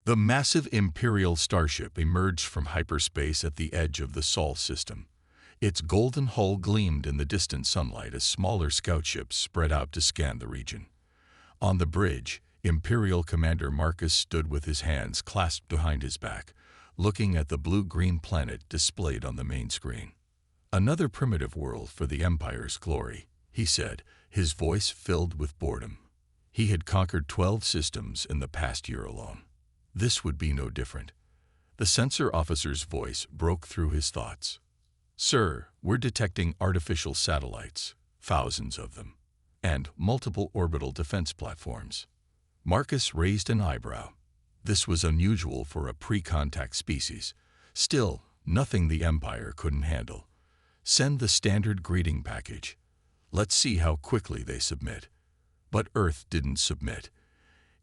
The massive Imperial starship emerged from hyperspace at the edge of the Sol system. Its golden hull gleamed in the distant sunlight as smaller scout ships spread out to scan the region. On the bridge, Imperial Commander Marcus stood with his hands clasped behind his back, looking at the blue-green planet displayed on the main screen. "Another primitive world for the Empire's glory," he said, his voice filled with boredom. He had conquered 12 systems in the past year alone. This would be no different. The sensor officer's voice broke through his thoughts. "Sir, we're detecting artificial satellites, thousands of them, and multiple orbital defense platforms." Marcus raised an eyebrow. This was unusual for a pre-contact species. Still, nothing the Empire couldn't handle. "Send the standard greeting package. Let's see how quickly they submit." But Earth didn't submit.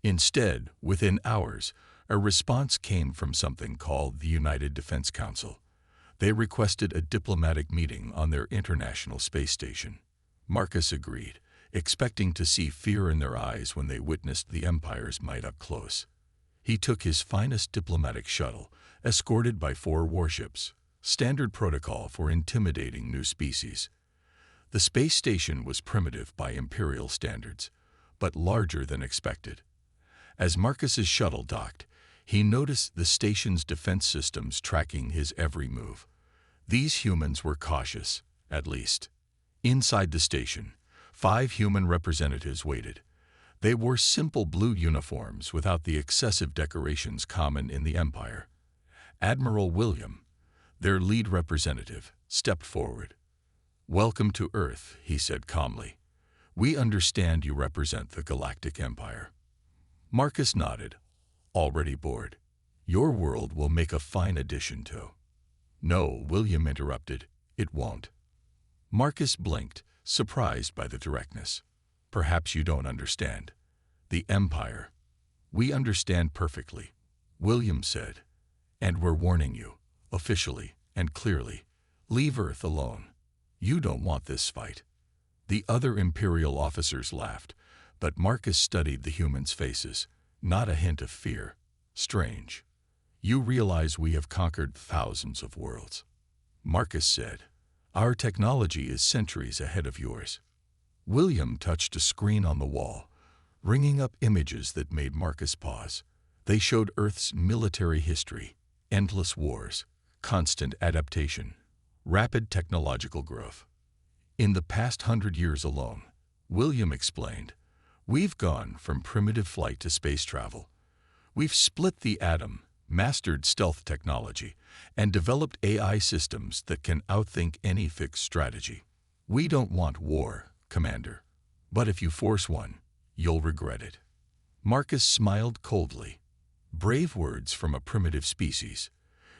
Instead, within hours, a response came from something called the United Defense Council. They requested a diplomatic meeting on their International Space Station. Marcus agreed, expecting to see fear in their eyes when they witnessed the Empire's might up close. He took his finest diplomatic shuttle, escorted by 4 warships, standard protocol for intimidating new species. The space station was primitive by Imperial standards, but larger than expected. As Marcus's shuttle docked, he noticed the station's defense systems tracking his every move. These humans were cautious, at least. Inside the station, 5 human representatives waited. They wore simple blue uniforms without the excessive decorations common in the Empire. Admiral William, their lead representative, stepped forward. "Welcome to Earth," he said calmly. "We understand you represent the Galactic Empire." Marcus nodded, already bored. "Your world will make a fine addition to." "No," William interrupted, "it won't." Marcus blinked, surprised by the directness. "Perhaps you don't understand. The Empire. We understand perfectly," William said. "And we're warning you, officially and clearly. Leave Earth alone. You don't want this fight." The other Imperial officers laughed, but Marcus studied the humans' faces. Not a hint of fear. "Strange. You realize we have conquered thousands of worlds," Marcus said. "Our technology is centuries ahead of yours." William touched a screen on the wall, bringing up images that made Marcus pause. They showed Earth's military history, endless wars, constant adaptation, rapid technological growth. "In the past 100 years alone," William explained, "we've gone from primitive flight to space travel. We've split the atom, mastered stealth technology, and developed AI systems that can outthink any fixed strategy. We don't want war, Commander. But if you force one, you'll regret it." Marcus smiled coldly. "Brave words from a primitive species.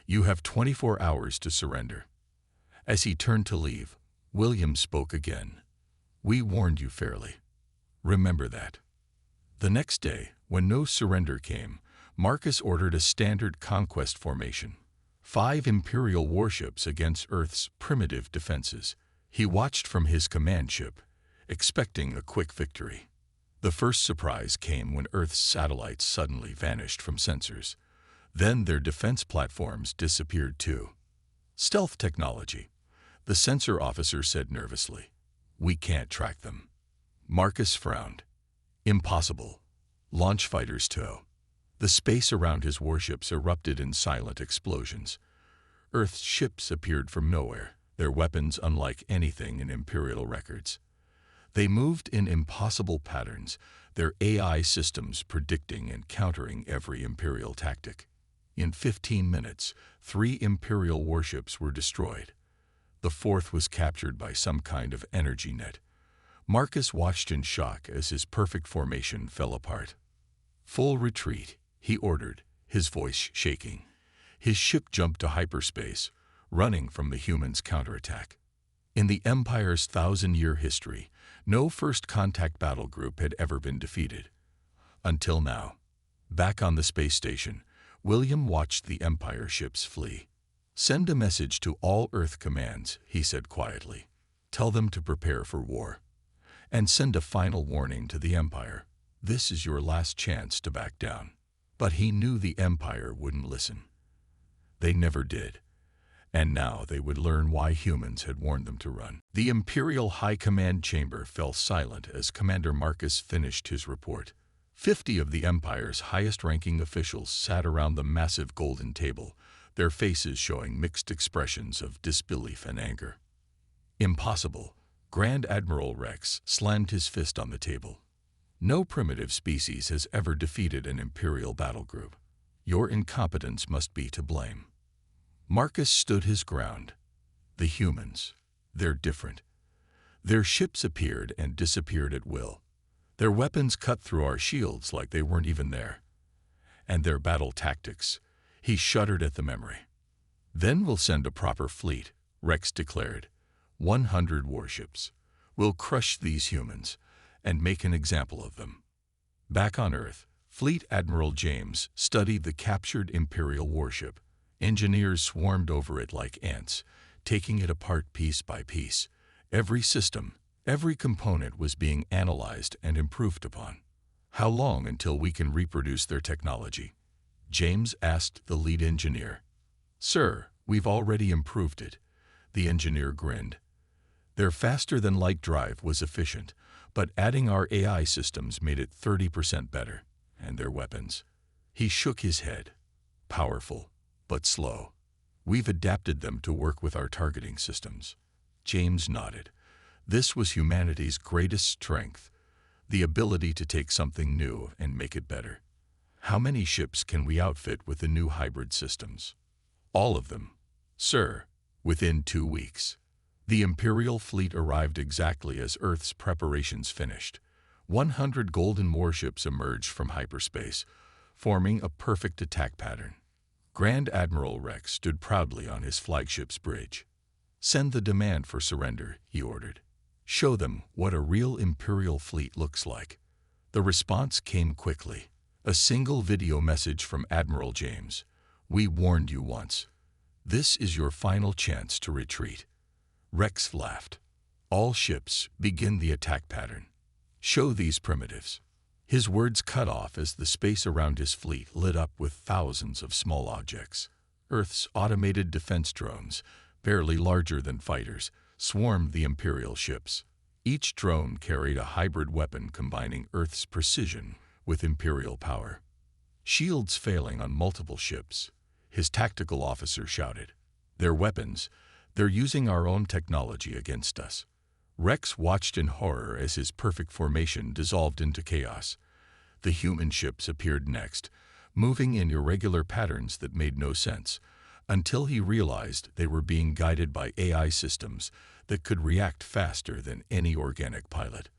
You have 24 hours to surrender." As he turned to leave, William spoke again. "We warned you fairly. Remember that." The next day, when no surrender came, Marcus ordered a standard conquest formation. 5 Imperial warships against Earth's primitive defenses. He watched from his command ship, expecting a quick victory. The first surprise came when Earth's satellites suddenly vanished from sensors. Then their defense platforms disappeared too. "Stealth technology," the sensor officer said nervously. "We can't track them." Marcus frowned. "Impossible. Launch fighters too." The space around his warships erupted in silent explosions. Earth's ships appeared from nowhere, their weapons unlike anything in Imperial records. They moved in impossible patterns, their AI systems predicting and countering every Imperial tactic. In 15 minutes, 3 Imperial warships were destroyed. The 4th was captured by some kind of energy net. Marcus watched in shock as his perfect formation fell apart. "Full retreat," he ordered, his voice shaking. His ship jumped to hyperspace, running from the humans' counterattack. In the Empire's 1,000-year history, no first contact battle group had ever been defeated. Until now. Back on the space station, William watched the Empire ships flee. "Send a message to all Earth commands," he said quietly. "Tell them to prepare for war. And send a final warning to the Empire. This is your last chance to back down." But he knew the Empire wouldn't listen. They never did. And now they would learn why humans had warned them to run. The Imperial High Command chamber fell silent as Commander Marcus finished his report. 50 of the Empire's highest-ranking officials sat around the massive golden table, their faces showing mixed expressions of disbelief and anger. Impossible. Grand Admiral Rex slammed his fist on the table. No primitive species has ever defeated an Imperial battle group. Your incompetence must be to blame. Marcus stood his ground. The humans, they're different. Their ships appeared and disappeared at will. Their weapons cut through our shields like they weren't even there. And their battle tactics, he shuddered at the memory. Then we'll send a proper fleet, Rex declared. 100 warships. We'll crush these humans and make an example of them. Back on Earth, Fleet Admiral James studied the captured Imperial warship. Engineers swarmed over it like ants, taking it apart piece by piece. Every system, every component was being analyzed and improved upon. How long until we can reproduce their technology? James asked the lead engineer. Sir, we've already improved it. The engineer grinned. Their faster-than-light drive was efficient, but adding our AI systems made it 30% better. And their weapons. He shook his head. Powerful, but slow. We've adapted them to work with our targeting systems. James nodded. This was humanity's greatest strength, the ability to take something new and make it better. How many ships can we outfit with the new hybrid systems? All of them, sir, within 2 weeks. The Imperial fleet arrived exactly as Earth's preparations finished. 100 golden warships emerged from hyperspace, forming a perfect attack pattern. Grand Admiral Rex stood proudly on his flagship's bridge. Send the demand for surrender, he ordered. Show them what a real Imperial fleet looks like. The response came quickly. A single video message from Admiral James. We warned you once. This is your final chance to retreat. Rex laughed. All ships, begin the attack pattern. Show these primitives. His words cut off as the space around his fleet lit up with thousands of small objects. Earth's automated defense drones, barely larger than fighters, swarmed the Imperial ships. Each drone carried a hybrid weapon combining Earth's precision with Imperial power. Shields failing on multiple ships, his tactical officer shouted. Their weapons, they're using our own technology against us. Rex watched in horror as his perfect formation dissolved into chaos. The human ships appeared next, moving in irregular patterns that made no sense, until he realized they were being guided by AI systems that could react faster than any organic pilot.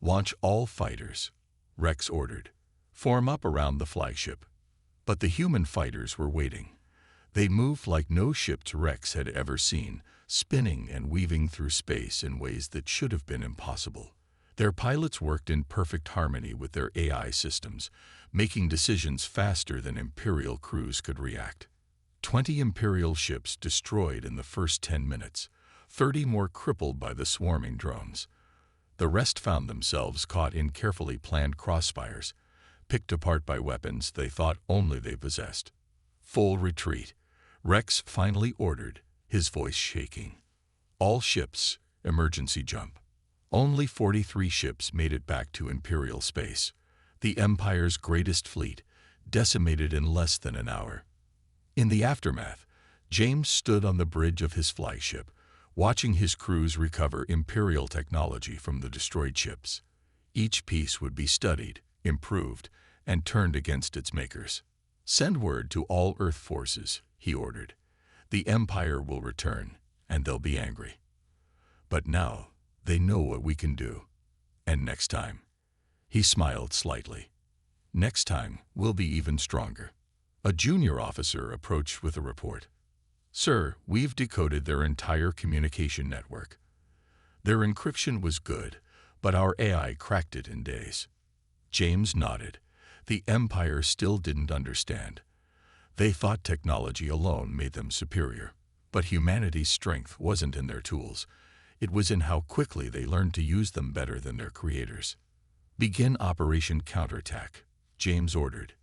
Launch all fighters, Rex ordered. Form up around the flagship. But the human fighters were waiting. They moved like no ships Rex had ever seen, spinning and weaving through space in ways that should have been impossible. Their pilots worked in perfect harmony with their AI systems, making decisions faster than Imperial crews could react. 20 Imperial ships destroyed in the first 10 minutes, 30 more crippled by the swarming drones. The rest found themselves caught in carefully planned crossfires, picked apart by weapons they thought only they possessed. Full retreat, Rex finally ordered, his voice shaking. All ships, emergency jump. Only 43 ships made it back to Imperial space, the Empire's greatest fleet, decimated in less than an hour. In the aftermath, James stood on the bridge of his flagship, watching his crews recover Imperial technology from the destroyed ships. Each piece would be studied, improved, and turned against its makers. Send word to all Earth forces, he ordered. The Empire will return, and they'll be angry. But now, they know what we can do. And next time, he smiled slightly. Next time, we'll be even stronger. A junior officer approached with a report. Sir, we've decoded their entire communication network. Their encryption was good, but our AI cracked it in days. James nodded. The Empire still didn't understand. They thought technology alone made them superior. But humanity's strength wasn't in their tools. It was in how quickly they learned to use them better than their creators. Begin Operation Counterattack, James ordered.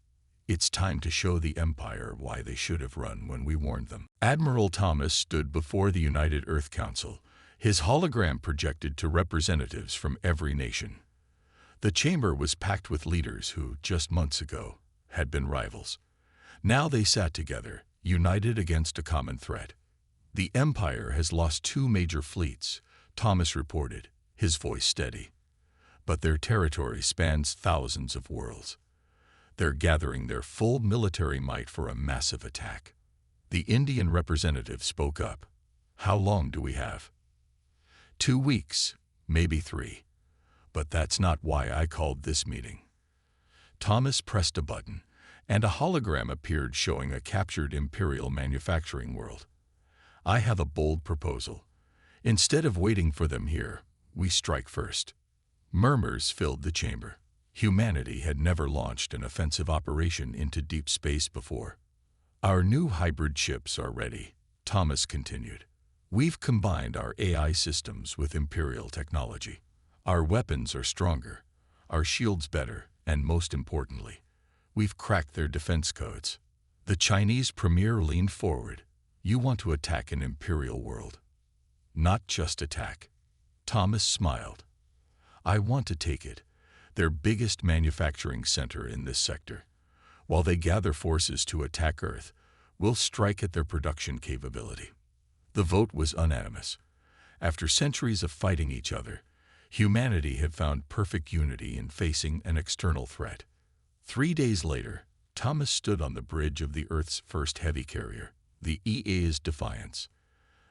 It's time to show the Empire why they should have run when we warned them. Admiral Thomas stood before the United Earth Council, his hologram projected to representatives from every nation. The chamber was packed with leaders who, just months ago, had been rivals. Now they sat together, united against a common threat. The Empire has lost 2 major fleets, Thomas reported, his voice steady. But their territory spans thousands of worlds. They're gathering their full military might for a massive attack. The Indian representative spoke up. How long do we have? 2 weeks, maybe 3. But that's not why I called this meeting. Thomas pressed a button, and a hologram appeared showing a captured Imperial manufacturing world. I have a bold proposal. Instead of waiting for them here, we strike first. Murmurs filled the chamber. Humanity had never launched an offensive operation into deep space before. Our new hybrid ships are ready, Thomas continued. We've combined our AI systems with Imperial technology. Our weapons are stronger, our shields better, and most importantly, we've cracked their defense codes. The Chinese premier leaned forward. You want to attack an Imperial world. Not just attack. Thomas smiled. I want to take it, their biggest manufacturing center in this sector. While they gather forces to attack Earth, we'll strike at their production capability. The vote was unanimous. After centuries of fighting each other, humanity had found perfect unity in facing an external threat. 3 days later, Thomas stood on the bridge of the Earth's first heavy carrier, the EA's Defiance.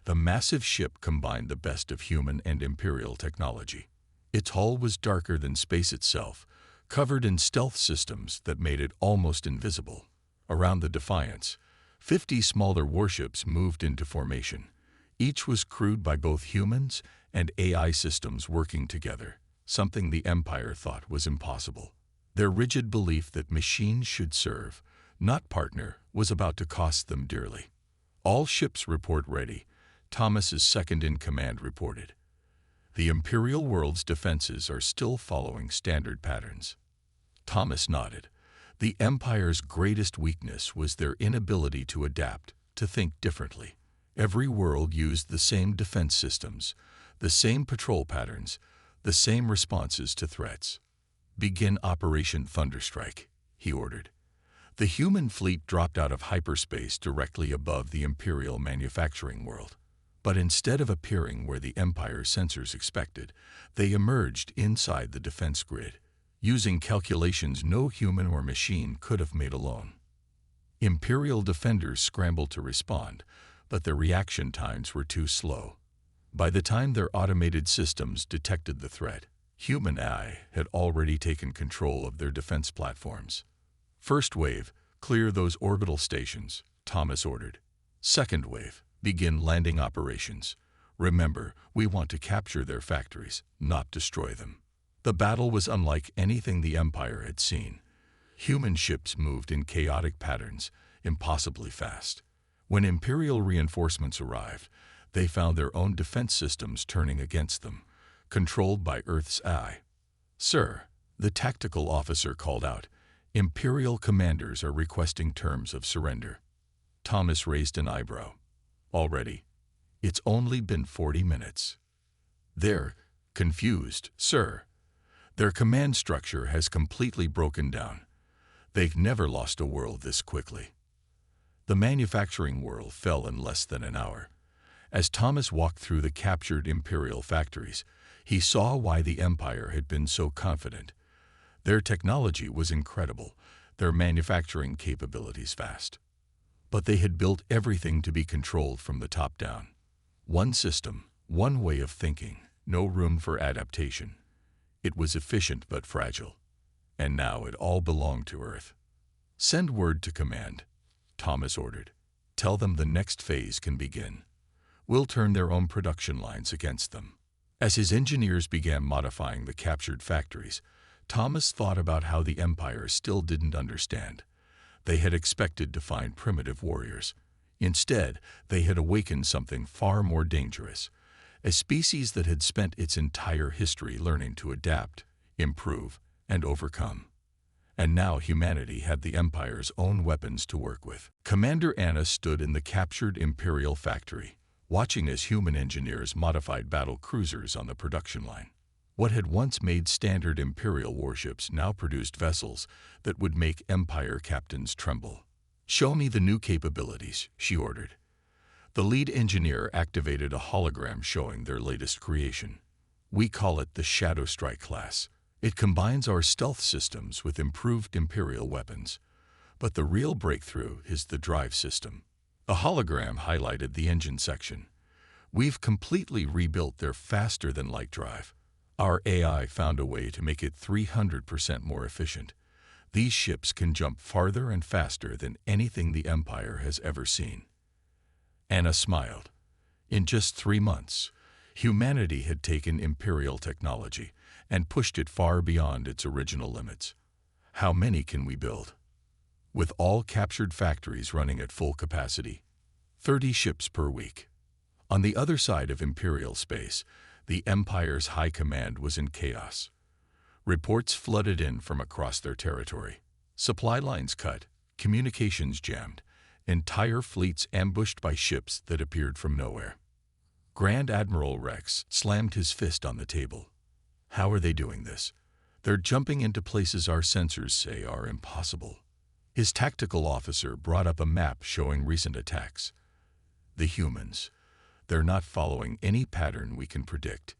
The massive ship combined the best of human and Imperial technology. Its hull was darker than space itself, covered in stealth systems that made it almost invisible. Around the Defiance, 50 smaller warships moved into formation. Each was crewed by both humans and AI systems working together, something the Empire thought was impossible. Their rigid belief that machines should serve, not partner, was about to cost them dearly. All ships report ready, Thomas's second-in-command reported. The Imperial world's defenses are still following standard patterns. Thomas nodded. The Empire's greatest weakness was their inability to adapt, to think differently. Every world used the same defense systems, the same patrol patterns, the same responses to threats. Begin Operation Thunderstrike, he ordered. The human fleet dropped out of hyperspace directly above the Imperial manufacturing world. But instead of appearing where the Empire's sensors expected, they emerged inside the defense grid, using calculations no human or machine could have made alone. Imperial defenders scrambled to respond, but their reaction times were too slow. By the time their automated systems detected the threat, human AI had already taken control of their defense platforms. First wave, clear those orbital stations, Thomas ordered. Second wave, begin landing operations. Remember, we want to capture their factories, not destroy them. The battle was unlike anything the Empire had seen. Human ships moved in chaotic patterns, impossibly fast. When Imperial reinforcements arrived, they found their own defense systems turning against them, controlled by Earth's AI. Sir, the tactical officer called out, Imperial commanders are requesting terms of surrender. Thomas raised an eyebrow. Already. It's only been 40 minutes. They're confused, sir. Their command structure has completely broken down. They've never lost a world this quickly. The manufacturing world fell in less than an hour. As Thomas walked through the captured Imperial factories, he saw why the Empire had been so confident. Their technology was incredible, their manufacturing capabilities vast. But they had built everything to be controlled from the top down. One system, one way of thinking, no room for adaptation. It was efficient but fragile. And now it all belonged to Earth. Send word to command, Thomas ordered. Tell them the next phase can begin. We'll turn their own production lines against them. As his engineers began modifying the captured factories, Thomas thought about how the Empire still didn't understand. They had expected to find primitive warriors. Instead, they had awakened something far more dangerous, a species that had spent its entire history learning to adapt, improve, and overcome. And now humanity had the Empire's own weapons to work with. Commander Anna stood in the captured Imperial factory, watching as human engineers modified battle cruisers on the production line. What had once made standard Imperial warships now produced vessels that would make Empire captains tremble. "Show me the new capabilities," she ordered. The lead engineer activated a hologram showing their latest creation. "We call it the Shadow Strike class. It combines our stealth systems with improved Imperial weapons. But the real breakthrough is the drive system." A hologram highlighted the engine section. "We've completely rebuilt their faster-than-light drive. Our AI found a way to make it 300% more efficient. These ships can jump farther and faster than anything the Empire has ever seen." Anna smiled. In just 3 months, humanity had taken Imperial technology and pushed it far beyond its original limits. "How many can we build?" "With all captured factories running at full capacity, 30 ships per week." On the other side of Imperial space, the Empire's high command was in chaos. Reports flooded in from across their territory. Supply lines cut, communications jammed, entire fleets ambushed by ships that appeared from nowhere. Grand Admiral Rex slammed his fist on the table. "How are they doing this? They're jumping into places our sensors say are impossible." His tactical officer brought up a map showing recent attacks. "The humans. They're not following any pattern we can predict.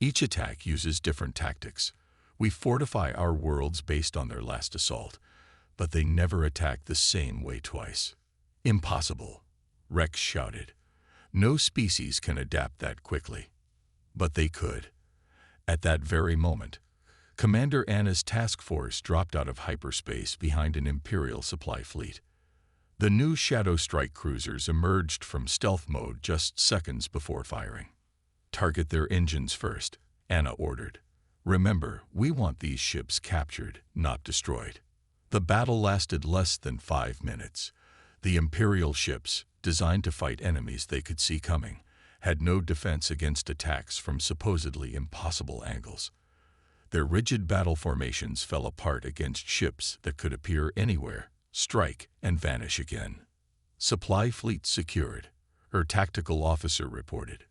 Each attack uses different tactics. We fortify our worlds based on their last assault, but they never attack the same way twice." "Impossible," Rex shouted. "No species can adapt that quickly." But they could. At that very moment, Commander Anna's task force dropped out of hyperspace behind an Imperial supply fleet. The new Shadow Strike cruisers emerged from stealth mode just seconds before firing. "Target their engines first," Anna ordered. "Remember, we want these ships captured, not destroyed." The battle lasted less than 5 minutes. The Imperial ships, designed to fight enemies they could see coming, had no defense against attacks from supposedly impossible angles. Their rigid battle formations fell apart against ships that could appear anywhere, strike, and vanish again. "Supply fleet secured," her tactical officer reported.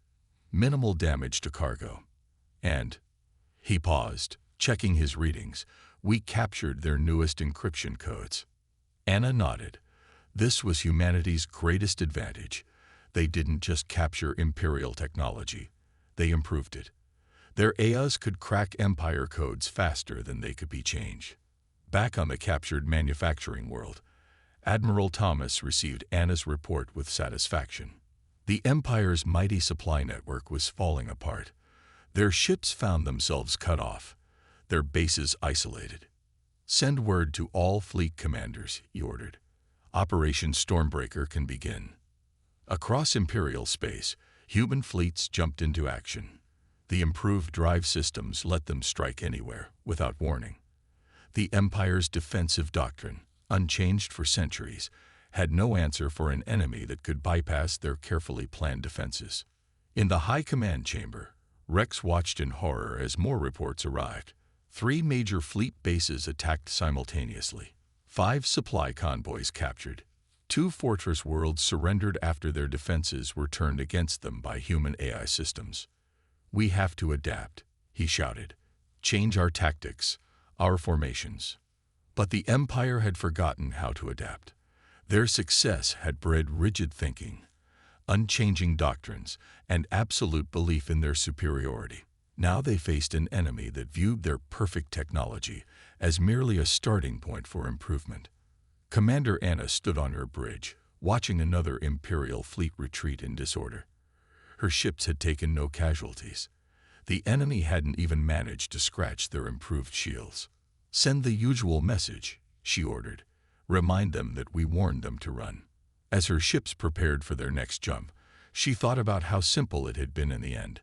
"Minimal damage to cargo. And," he paused, checking his readings, "we captured their newest encryption codes." Anna nodded. This was humanity's greatest advantage. They didn't just capture Imperial technology, they improved it. Their AIs could crack Empire codes faster than they could be changed. Back on the captured manufacturing world, Admiral Thomas received Anna's report with satisfaction. The Empire's mighty supply network was falling apart. Their ships found themselves cut off, their bases isolated. "Send word to all fleet commanders," he ordered. "Operation Stormbreaker can begin." Across Imperial space, human fleets jumped into action. The improved drive systems let them strike anywhere, without warning. The Empire's defensive doctrine, unchanged for centuries, had no answer for an enemy that could bypass their carefully planned defenses. In the High Command Chamber, Rex watched in horror as more reports arrived. 3 major fleet bases attacked simultaneously. 5 supply convoys captured. 2 fortress worlds surrendered after their defenses were turned against them by human AI systems. "We have to adapt," he shouted. "Change our tactics, our formations." But the Empire had forgotten how to adapt. Their success had bred rigid thinking, unchanging doctrines, and absolute belief in their superiority. Now they faced an enemy that viewed their perfect technology as merely a starting point for improvement. Commander Anna stood on her bridge, watching another Imperial fleet retreat in disorder. Her ships had taken no casualties. The enemy hadn't even managed to scratch their improved shields. "Send the usual message," she ordered. "Remind them that we warned them to run." As her ships prepared for their next jump, she thought about how simple it had been in the end.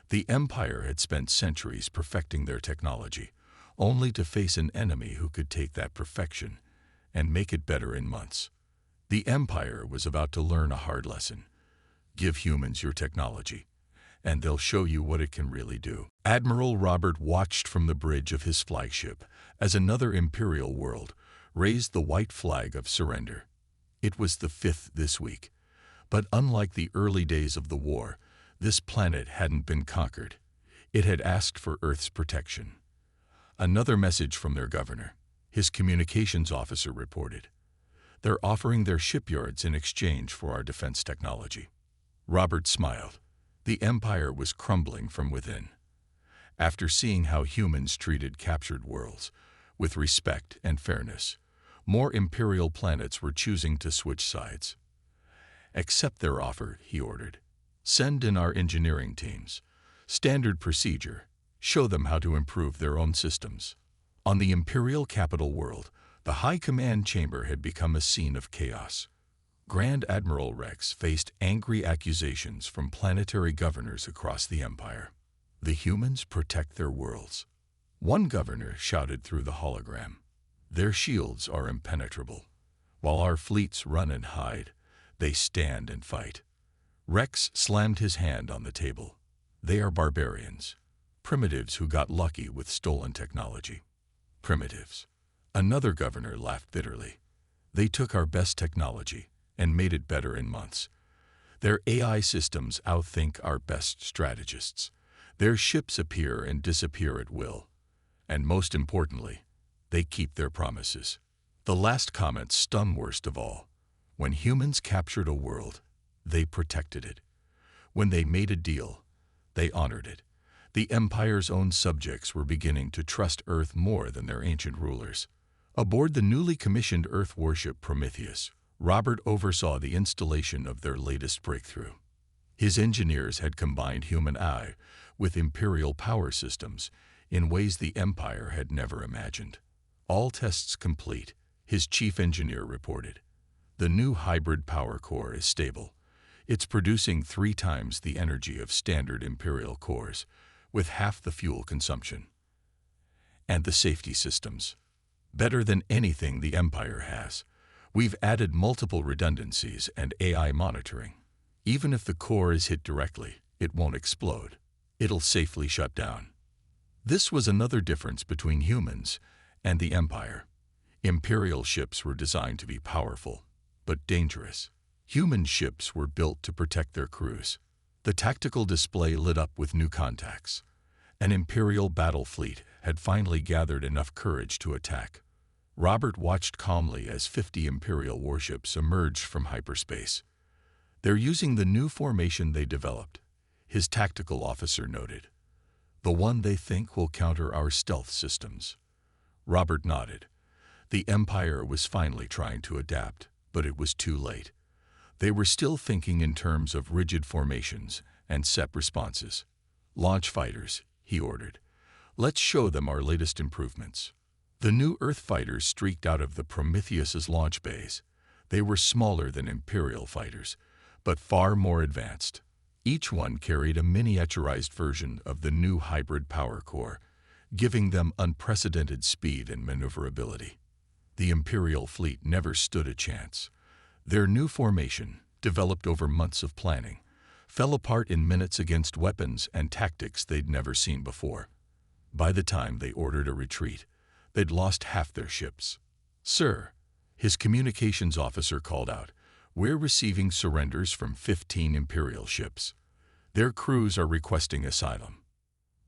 The Empire had spent centuries perfecting their technology, only to face an enemy who could take that perfection and make it better in months. The Empire was about to learn a hard lesson. Give humans your technology, and they'll show you what it can really do. Admiral Robert watched from the bridge of his flagship as another Imperial world raised the white flag of surrender. It was the 5th this week, but unlike the early days of the war, this planet hadn't been conquered. It had asked for Earth's protection. Another message from their governor, his communications officer, reported. They're offering their shipyards in exchange for our defense technology. Robert smiled. The Empire was crumbling from within. After seeing how humans treated captured worlds, with respect and fairness, more Imperial planets were choosing to switch sides. Accept their offer, he ordered. Send in our engineering teams. Standard procedure. Show them how to improve their own systems. On the Imperial capital world, the High Command Chamber had become a scene of chaos. Grand Admiral Rex faced angry accusations from planetary governors across the Empire. The humans protect their worlds. One governor shouted through the hologram. Their shields are impenetrable. While our fleets run and hide, they stand and fight. Rex slammed his hand on the table. They are barbarians. Primitives who got lucky with stolen technology. Primitives. Another governor laughed bitterly. They took our best technology and made it better in months. Their AI systems outthink our best strategists. Their ships appear and disappear at will. And most importantly, they keep their promises. The last comment stung worst of all. When humans captured a world, they protected it. When they made a deal, they honored it. The Empire's own subjects were beginning to trust Earth more than their ancient rulers. Aboard the newly commissioned Earth warship Prometheus, Robert oversaw the installation of their latest breakthrough. His engineers had combined human AI with Imperial power systems in ways the Empire had never imagined. All tests complete, his chief engineer reported. The new hybrid power core is stable. It's producing 3 times the energy of standard Imperial cores, with half the fuel consumption. And the safety systems. Better than anything the Empire has. We've added multiple redundancies and AI monitoring. Even if the core is hit directly, it won't explode. It'll safely shut down. This was another difference between humans and the Empire. Imperial ships were designed to be powerful, but dangerous. Human ships were built to protect their crews. The tactical display lit up with new contacts. An Imperial battle fleet had finally gathered enough courage to attack. Robert watched calmly as 50 Imperial warships emerged from hyperspace. They're using the new formation they developed, his tactical officer noted. The one they think will counter our stealth systems. Robert nodded. The Empire was finally trying to adapt, but it was too late. They were still thinking in terms of rigid formations and set responses. Launch fighters, he ordered. Let's show them our latest improvements. The new Earth fighters streaked out of the Prometheus's launch bays. They were smaller than Imperial fighters, but far more advanced. Each one carried a miniaturized version of the new hybrid power core, giving them unprecedented speed and maneuverability. The Imperial fleet never stood a chance. Their new formation, developed over months of planning, fell apart in minutes against weapons and tactics they'd never seen before. By the time they ordered a retreat, they'd lost half their ships. "Sir," his communications officer called out, "we're receiving surrenders from 15 Imperial ships. Their crews are requesting asylum."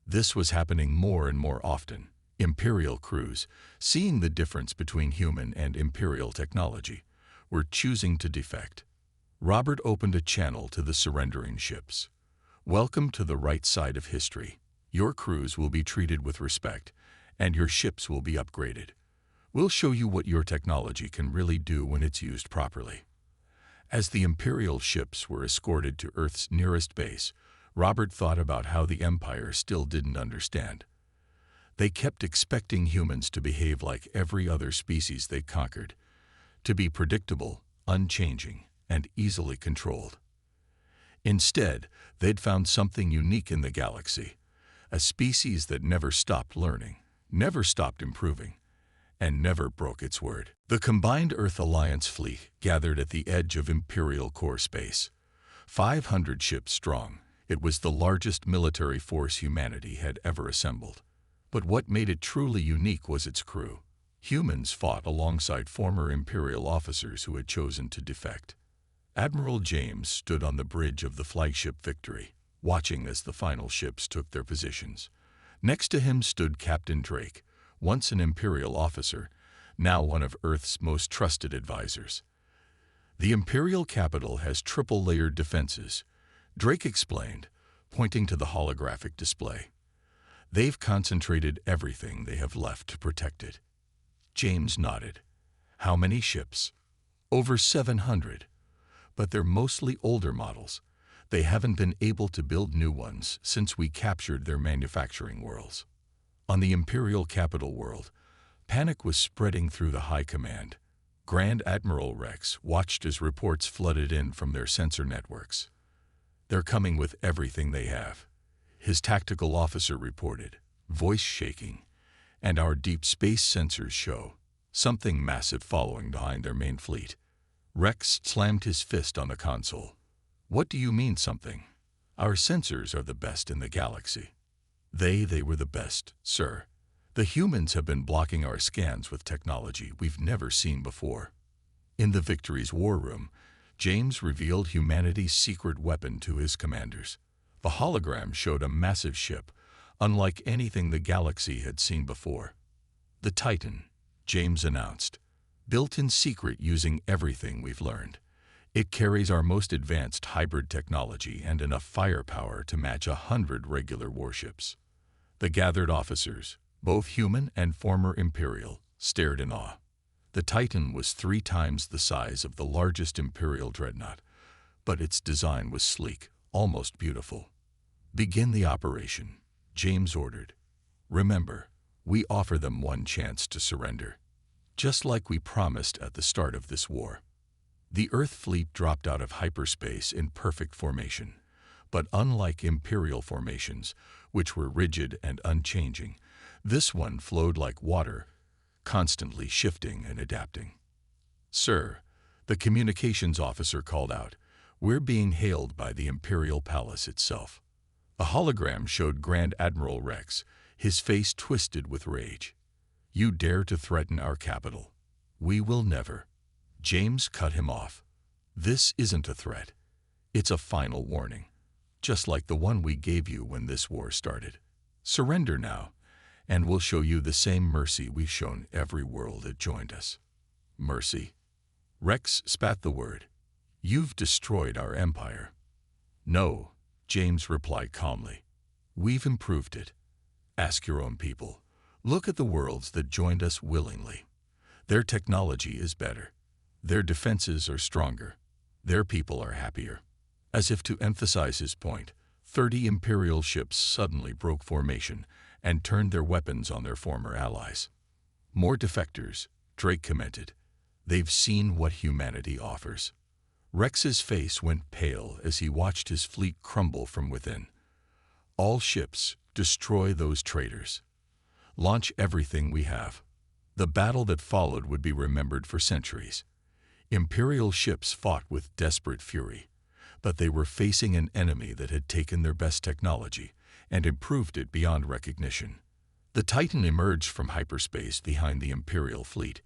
This was happening more and more often. Imperial crews, seeing the difference between human and Imperial technology, were choosing to defect. Robert opened a channel to the surrendering ships. "Welcome to the right side of history. Your crews will be treated with respect, and your ships will be upgraded. We'll show you what your technology can really do when it's used properly." As the Imperial ships were escorted to Earth's nearest base, Robert thought about how the Empire still didn't understand. They kept expecting humans to behave like every other species they conquered, to be predictable, unchanging, and easily controlled. Instead, they'd found something unique in the galaxy, a species that never stopped learning, never stopped improving, and never broke its word. The combined Earth Alliance fleet gathered at the edge of Imperial core space, 500 ships strong, It was the largest military force humanity had ever assembled. But what made it truly unique was its crew. Humans fought alongside former Imperial officers who had chosen to defect. Admiral James stood on the bridge of the flagship Victory, watching as the final ships took their positions. Next to him stood Captain Drake, once an Imperial officer, now one of Earth's most trusted advisors. The Imperial capital has triple-layered defenses, Drake explained, pointing to the holographic display. They've concentrated everything they have left to protect it. James nodded. How many ships? Over 700. But they're mostly older models. They haven't been able to build new ones since we captured their manufacturing worlds. On the Imperial capital world, panic was spreading through the High Command. Grand Admiral Rex watched as reports flooded in from their sensor networks. They're coming with everything they have, his tactical officer reported, voice shaking. And our deep space sensors show something massive following behind their main fleet. Rex slammed his fist on the console. What do you mean something? Our sensors are the best in the galaxy. They were the best, sir. The humans have been blocking our scans with technology we've never seen before. In the Victory's war room, James revealed humanity's secret weapon to his commanders. The hologram showed a massive ship, unlike anything the galaxy had seen before. The Titan, James announced, built in secret using everything we've learned. It carries our most advanced hybrid technology and enough firepower to match 100 regular warships. The gathered officers, both human and former Imperial, stared in awe. The Titan was 3 times the size of the largest Imperial dreadnought, but its design was sleek, almost beautiful. Begin the operation, James ordered. Remember, we offer them one chance to surrender, just like we promised at the start of this war. The Earth fleet dropped out of hyperspace in perfect formation, but unlike Imperial formations, which were rigid and unchanging, this one flowed like water, constantly shifting and adapting. Sir, the communications officer called out, we're being hailed by the Imperial Palace itself. A hologram showed Grand Admiral Rex, his face twisted with rage. You dare to threaten our capital? We will never. James cut him off. This isn't a threat. It's a final warning, just like the one we gave you when this war started. Surrender now, and we'll show you the same mercy we've shown every world that joined us. Mercy? Rex spat the word. You've destroyed our empire. No, James replied calmly. We've improved it. Ask your own people. Look at the worlds that joined us willingly. Their technology is better. Their defenses are stronger. Their people are happier. As if to emphasize his point, 30 Imperial ships suddenly broke formation and turned their weapons on their former allies. More defectors, Drake commented. They've seen what humanity offers. Rex's face went pale as he watched his fleet crumble from within. All ships, destroy those traitors. Launch everything we have. The battle that followed would be remembered for centuries. Imperial ships fought with desperate fury, but they were facing an enemy that had taken their best technology and improved it beyond recognition. The Titan emerged from hyperspace behind the Imperial fleet,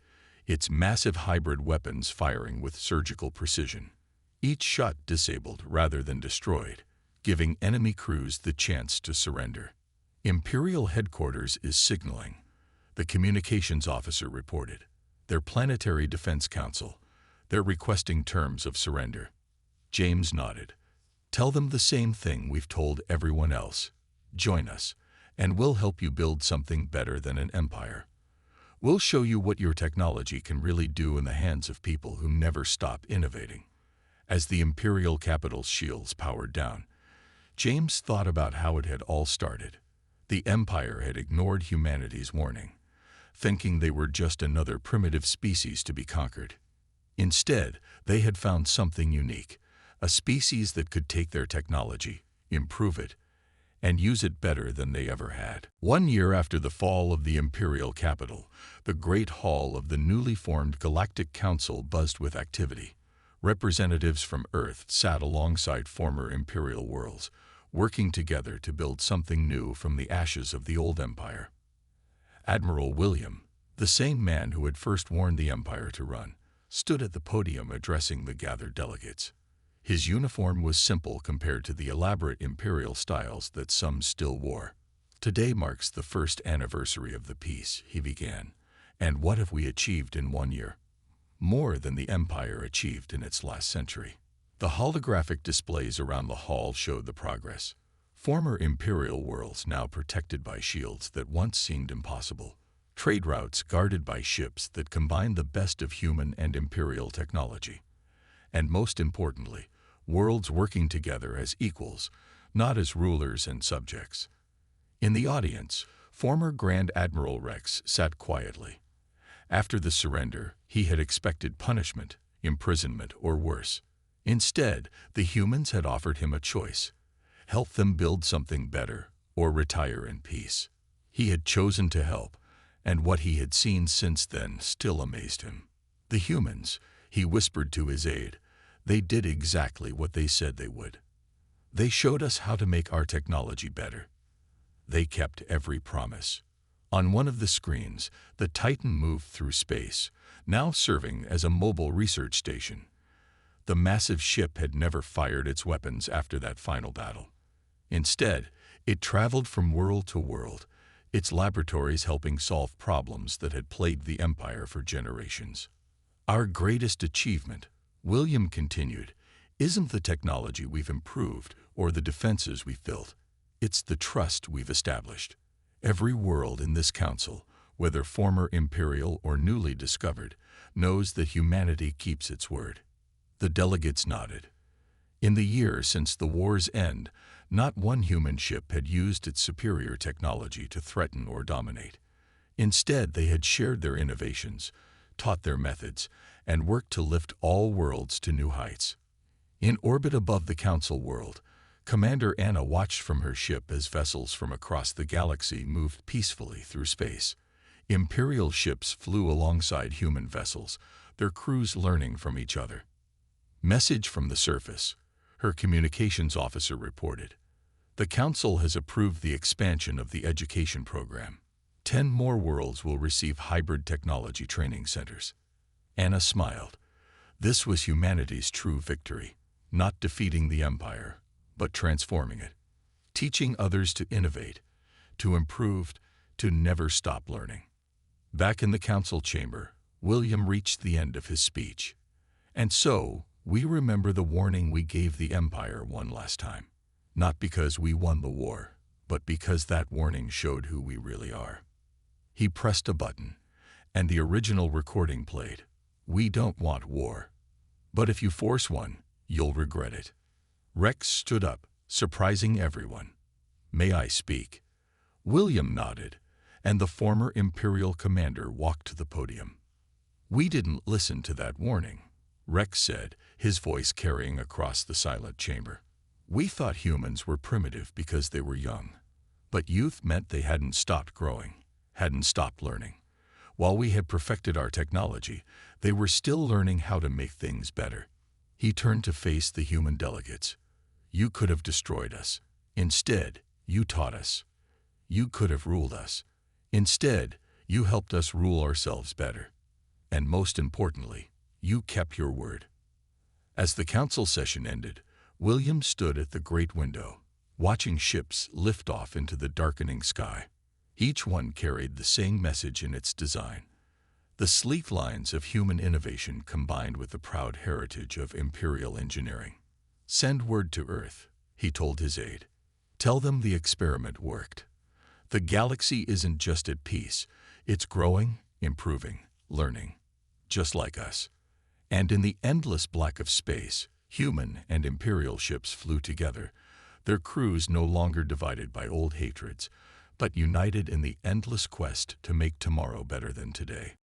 its massive hybrid weapons firing with surgical precision. Each shot disabled rather than destroyed, giving enemy crews the chance to surrender. Imperial headquarters is signaling, the communications officer reported. Their Planetary Defense Council. They're requesting terms of surrender. James nodded. Tell them the same thing we've told everyone else. Join us, and we'll help you build something better than an empire. We'll show you what your technology can really do in the hands of people who never stop innovating. As the Imperial capital's shields powered down, James thought about how it had all started. The Empire had ignored humanity's warning, thinking they were just another primitive species to be conquered. Instead, they had found something unique, a species that could take their technology, improve it, and use it better than they ever had. 1 year after the fall of the Imperial capital, the Great Hall of the newly formed Galactic Council buzzed with activity. Representatives from Earth sat alongside former Imperial worlds, working together to build something new from the ashes of the old empire. Admiral William, the same man who had first warned the empire to run, stood at the podium addressing the gathered delegates. His uniform was simple compared to the elaborate imperial styles that some still wore. "Today marks the first anniversary of the peace," he began. "And what have we achieved in 1 year? More than the empire achieved in its last century." The holographic displays around the hall showed the progress. Former imperial worlds now protected by shields that once seemed impossible. Trade routes guarded by ships that combined the best of human and imperial technology. And most importantly, worlds working together as equals, not as rulers and subjects. In the audience, former Grand Admiral Rex sat quietly. After the surrender, he had expected punishment, imprisonment, or worse. Instead, the humans had offered him a choice: help them build something better, or retire in peace. He had chosen to help, and what he had seen since then still amazed him. "The humans," he whispered to his aide, "they did exactly what they said they would. They showed us how to make our technology better. They kept every promise." On one of the screens, the Titan moved through space, now serving as a mobile research station. The massive ship had never fired its weapons after that final battle. Instead, it traveled from world to world, its laboratories helping solve problems that had plagued the Empire for generations. "Our greatest achievement," William continued, "isn't the technology we've improved or the defenses we've built. It's the trust we've established. Every world in this council, whether former imperial or newly discovered, knows that humanity keeps its word." The delegates nodded. In the year since the war's end, not one human ship had used its superior technology to threaten or dominate. Instead, they had shared their innovations, taught their methods, and worked to lift all worlds to new heights. In orbit above the Council world, Commander Anna watched from her ship as vessels from across the galaxy moved peacefully through space. Imperial ships flew alongside human vessels, their crews learning from each other. "Message from the surface," her communications officer reported. "The Council has approved the expansion of the education program. 10 more worlds will receive hybrid technology training centers." Anna smiled. This was humanity's true victory, not defeating the Empire, but transforming it. Teaching others to innovate, to improve, to never stop learning. Back in the Council chamber, William reached the end of his speech. "And so, we remember the warning we gave the Empire one last time. Not because we won the war, but because that warning showed who we really are." He pressed a button, and the original recording played. "We don't want war. But if you force one, you'll regret it." Rex stood up, surprising everyone. "May I speak?" William nodded, and the former Imperial commander walked to the podium. "We didn't listen to that warning," Rex said, his voice carrying across the silent chamber. "We thought humans were primitive because they were young. But youth meant they hadn't stopped growing, hadn't stopped learning. While we had perfected our technology, they were still learning how to make things better." He turned to face the human delegates. "You could have destroyed us. Instead, you taught us. You could have ruled us. Instead, you helped us rule ourselves better. And most importantly, you kept your word." As the council session ended, William stood at the great window, watching ships lift off into the darkening sky. Each one carried the same message in its design. The sleek lines of human innovation combined with the proud heritage of imperial engineering. "Send word to Earth," he told his aide. "Tell them the experiment worked. The galaxy isn't just at peace, it's growing, improving, learning, just like us." And in the endless black of space, human and imperial ships flew together, their crews no longer divided by old hatreds, but united in the endless quest to make tomorrow better than today.